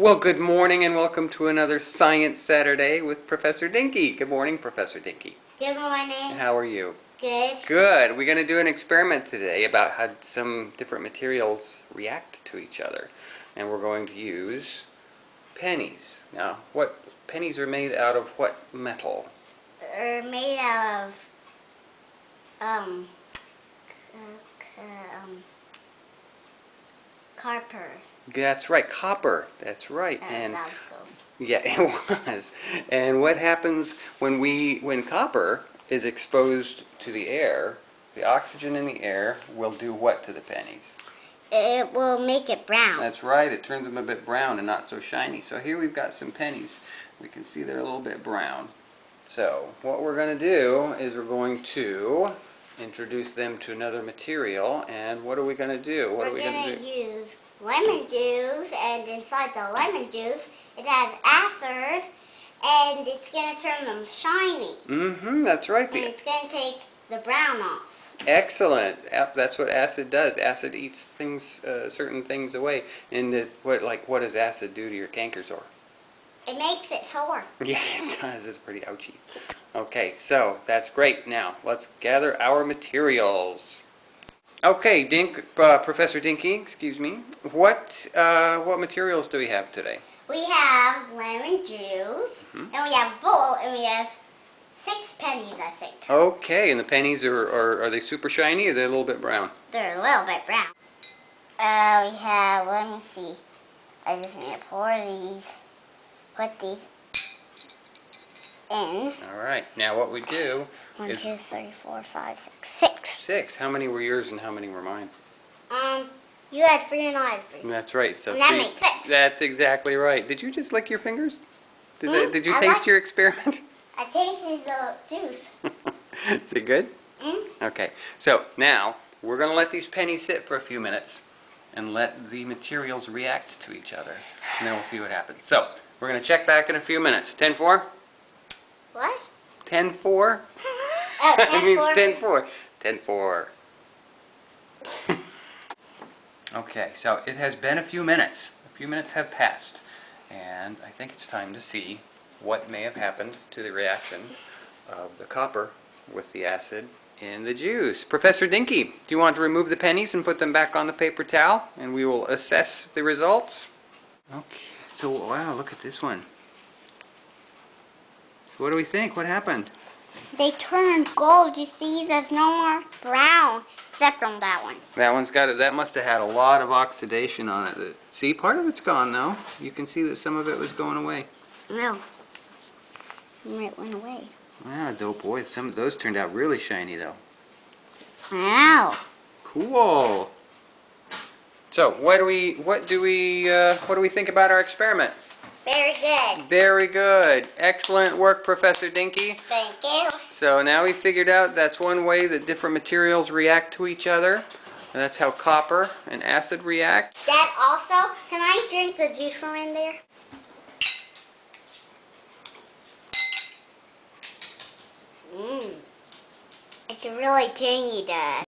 Well, good morning and welcome to another Science Saturday with Professor Dinke. Good morning, Professor Dinke. Good morning. How are you? Good. Good. We're going to do an experiment today about how some different materials react to each other. And we're going to use pennies. Now, what pennies are made out of what metal? They're made out of copper. That's right, copper. That's right. And that was close. yeah, it was. And what happens when copper is exposed to the air? The oxygen in the air will do what to the pennies? It will make it brown. That's right. It turns them a bit brown and not so shiny. So here we've got some pennies. We can see they're a little bit brown. So what we're going to do is we're going to introduce them to another material. And what are we going to do? What are we going to do? Use lemon juice, and inside the lemon juice it has acid, and it's going to turn them shiny. Mm-hmm, that's right. And it's going to take the brown off. Excellent. That's what acid does. Acid eats things, certain things away. And what does acid do to your canker sore? It makes it sore. Yeah, it does. It's pretty ouchy. Okay, so that's great. Now let's gather our materials. Okay, Professor Dinke, excuse me. What materials do we have today? We have lemon juice, and we have bowl, and we have 6 pennies, I think. Okay, and the pennies are they super shiny or they're a little bit brown? They're a little bit brown. We have, let me see. I just need to put these in. All right, now what we do 1, is 2, 3, 4, 5, 6, 6. 6. How many were yours and how many were mine? You had 3 and I had 3. That's right. So and that 3. makes 6. That's exactly right. Did you just lick your fingers? Did you I taste your experiment? I tasted the juice. Is it good? Okay. So now we're going to let these pennies sit for a few minutes and let the materials react to each other, and then we'll see what happens. So we're going to check back in a few minutes. 10-4? What? 10-4? Oh, It means 10-4. 10-4. Okay, so it has been a few minutes. A few minutes have passed, and I think it's time to see what may have happened to the reaction of the copper with the acid in the juice. Professor Dinke, do you want to remove the pennies and put them back on the paper towel, and we will assess the results? Okay, so wow, look at this one. So what do we think? What happened? They turned gold. You see, there's no more brown, except from that one. That one's got it. That must have had a lot of oxidation on it. See, part of it's gone though. You can see that some of it was going away. No. It went away. Wow, dope boy. Some of those turned out really shiny though. Wow. Cool. So, what do we think about our experiment? Very good. Very good. Excellent work, Professor Dinke. Thank you. So now we figured out that's one way that different materials react to each other. And that's how copper and acid react. Dad, also, can I drink the juice from in there? It's really tangy, Dad.